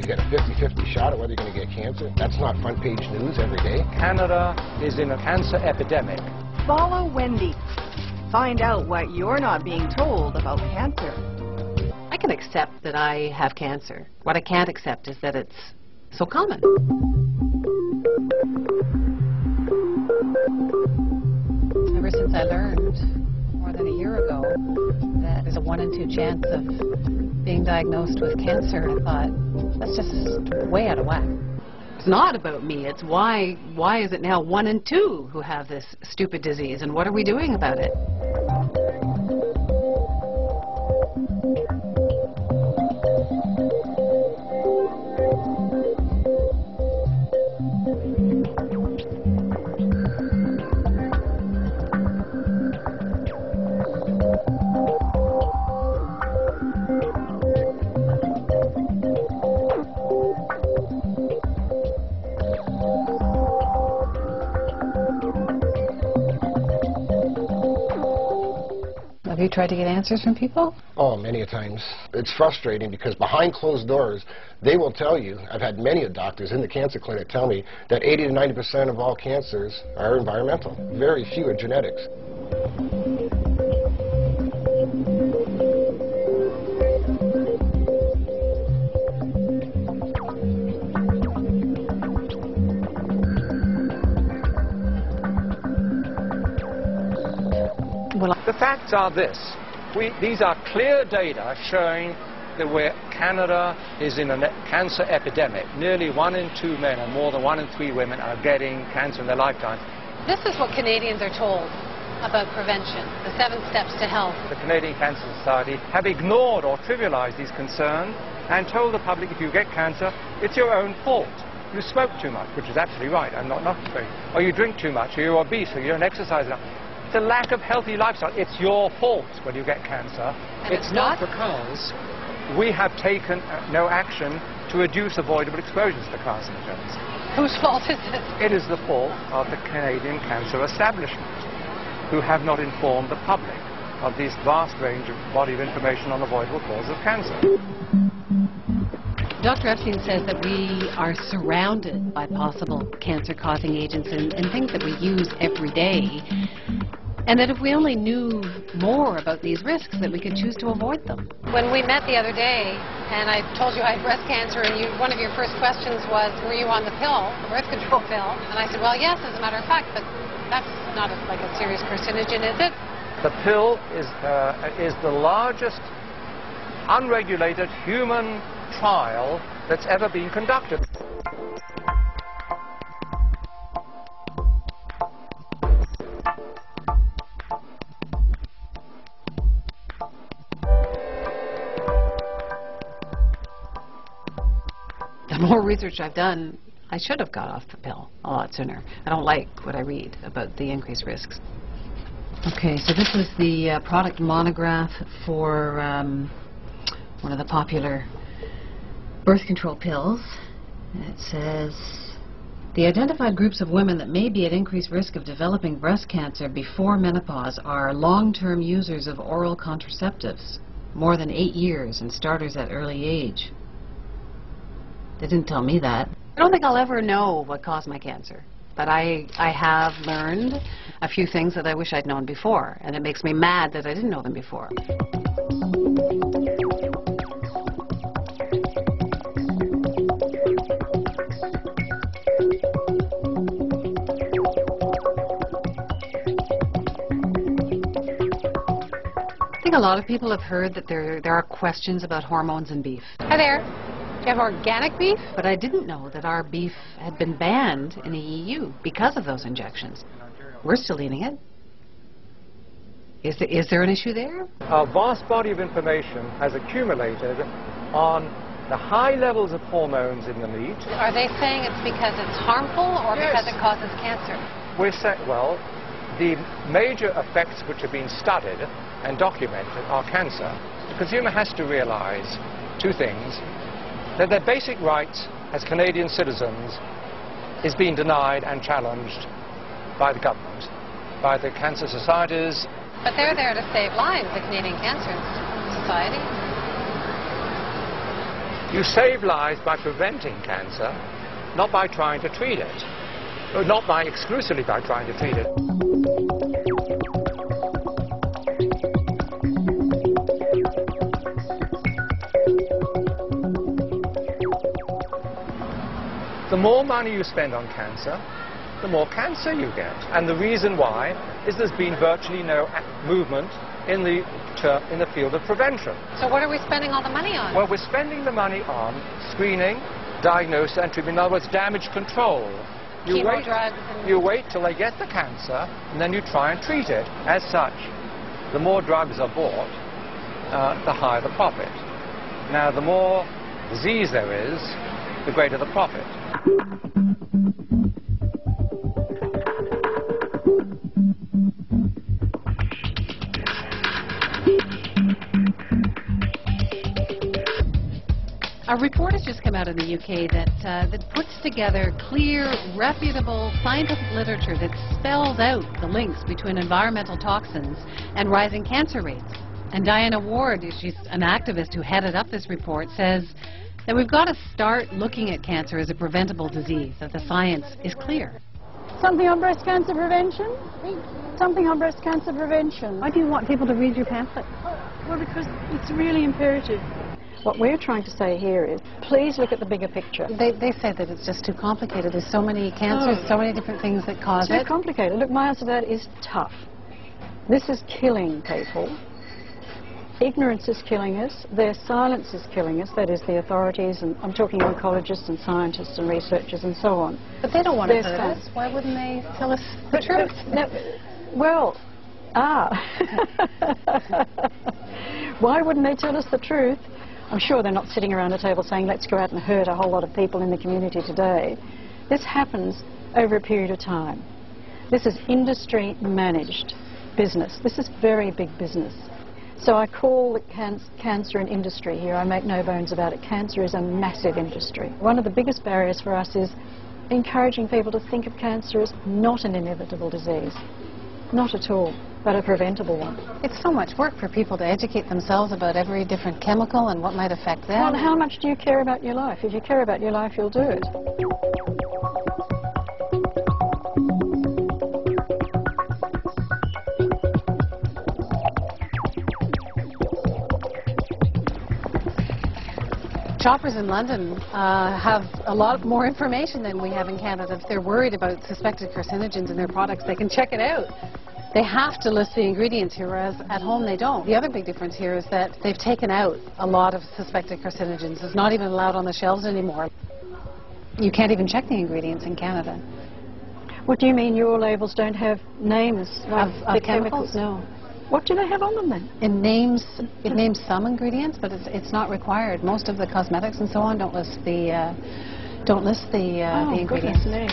get a 50-50 shot at whether you're going to get cancer. That's not front page news every day. Canada is in a cancer epidemic. Follow Wendy. Find out what you're not being told about cancer. I can accept that I have cancer. What I can't accept is that it's so common. Ever since I learned more than a year ago that there's a 1 in 2 chance of being diagnosed with cancer, I thought, that's just way out of whack. It's not about me. It's why is it now 1 in 2 who have this stupid disease, and what are we doing about it? Have you tried to get answers from people? Oh, many a times. It's frustrating because behind closed doors, they will tell you, I've had many doctors in the cancer clinic tell me that 80 to 90% of all cancers are environmental. Very few are genetics. Well, the facts are this. These are clear data showing that Canada is in a cancer epidemic. Nearly 1 in 2 men and more than 1 in 3 women are getting cancer in their lifetime. This is what Canadians are told about prevention, the 7 steps to health. The Canadian Cancer Society have ignored or trivialized these concerns and told the public if you get cancer, it's your own fault. You smoke too much, which is absolutely right. I'm not saying. Or you drink too much, or you're obese, or you don't exercise enough. It's a lack of healthy lifestyle. It's your fault when you get cancer. And it's not because we have taken no action to reduce avoidable exposures to carcinogens. Whose fault is it? It is the fault of the Canadian Cancer Establishment, who have not informed the public of this vast range of body of information on avoidable causes of cancer. Dr. Epstein says that we are surrounded by possible cancer-causing agents and things that we use every day, and that if we only knew more about these risks, that we could choose to avoid them. When we met the other day, and I told you I had breast cancer, and one of your first questions was, were you on the pill, the birth control pill? And I said, well, yes, as a matter of fact, but that's not like a serious carcinogen, is it? The pill is the largest unregulated human trial that's ever been conducted. The more research I've done, I should have got off the pill a lot sooner. I don't like what I read about the increased risks. Okay, so this was the product monograph for one of the popular birth control pills. It says, the identified groups of women that may be at increased risk of developing breast cancer before menopause are long-term users of oral contraceptives, more than 8 years, and starters at early age. They didn't tell me that. I don't think I'll ever know what caused my cancer, but I have learned a few things that I wish I'd known before, and it makes me mad that I didn't know them before. I think a lot of people have heard that there are questions about hormones in beef. Hi there. Do you have organic beef? But I didn't know that our beef had been banned in the EU because of those injections. We're still eating it. Is there an issue there? A vast body of information has accumulated on the high levels of hormones in the meat. Are they saying it's because it's harmful or Yes. because it causes cancer? We're saying, well, the major effects which have been studied and documented are cancer. The consumer has to realize 2 things: that their basic rights as Canadian citizens is being denied and challenged by the government, by the cancer societies. But they're there to save lives, the Canadian Cancer Society. You save lives by preventing cancer, not by trying to treat it. Not exclusively by trying to treat it. The more money you spend on cancer, the more cancer you get. And the reason why is there's been virtually no movement in the field of prevention. So what are we spending all the money on? Well, we're spending the money on screening, diagnosis, and treatment. In other words, damage control. You wait till they get the cancer, and then you try and treat it. As such, the more drugs are bought, the higher the profit. Now, the more disease there is, the greater the profit. A report has just come out in the UK that puts together clear, reputable scientific literature that spells out the links between environmental toxins and rising cancer rates. And Diana Ward, she's an activist who headed up this report, says that we've got to start looking at cancer as a preventable disease, that the science is clear. Something on breast cancer prevention? Something on breast cancer prevention. Why do you want people to read your pamphlet? Well, because it's really imperative. What we're trying to say here is, please look at the bigger picture. They say that it's just too complicated. There's so many cancers, so many different things that cause it. Too complicated. Look, my answer to that is tough. This is killing people. Ignorance is killing us. Their silence is killing us. That is, the authorities, and I'm talking oncologists and scientists and researchers and so on. But they don't want to tell us. Why wouldn't they tell us the truth? Why wouldn't they tell us the truth? I'm sure they're not sitting around a table saying, let's go out and hurt a whole lot of people in the community today. This happens over a period of time. This is industry-managed business. This is very big business. So I call it cancer an industry here. I make no bones about it. Cancer is a massive industry. One of the biggest barriers for us is encouraging people to think of cancer as not an inevitable disease. Not at all, but a preventable one. It's so much work for people to educate themselves about every different chemical and what might affect them. Well, how much do you care about your life? If you care about your life, you'll do it. Shoppers in London have a lot more information than we have in Canada. If they're worried about suspected carcinogens in their products, they can check it out. They have to list the ingredients here, whereas at home they don't. The other big difference here is that they've taken out a lot of suspected carcinogens. It's not even allowed on the shelves anymore. You can't even check the ingredients in Canada. What do you mean your labels don't have names of the chemicals? No. What do they have on them then? It names some ingredients, but it's not required. Most of the cosmetics and so on don't list the ingredients. Goodness me.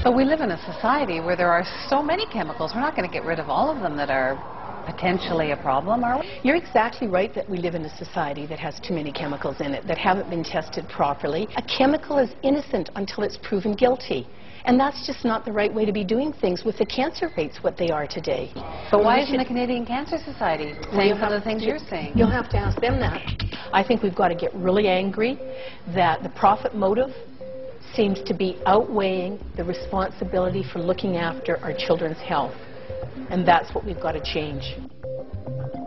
But we live in a society where there are so many chemicals. We're not going to get rid of all of them that are potentially a problem, are we? You're exactly right that we live in a society that has too many chemicals in it, that haven't been tested properly. A chemical is innocent until it's proven guilty. And that's just not the right way to be doing things with the cancer rates what they are today. But why isn't the Canadian Cancer Society saying some of the things you're saying? You'll have to ask them that. I think we've got to get really angry that the profit motive seems to be outweighing the responsibility for looking after our children's health. And that's what we've got to change.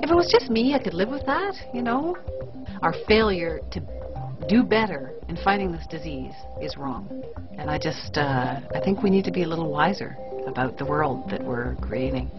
If it was just me, I could live with that, you know. Our failure to do better in fighting this disease is wrong. And I think we need to be a little wiser about the world that we're creating.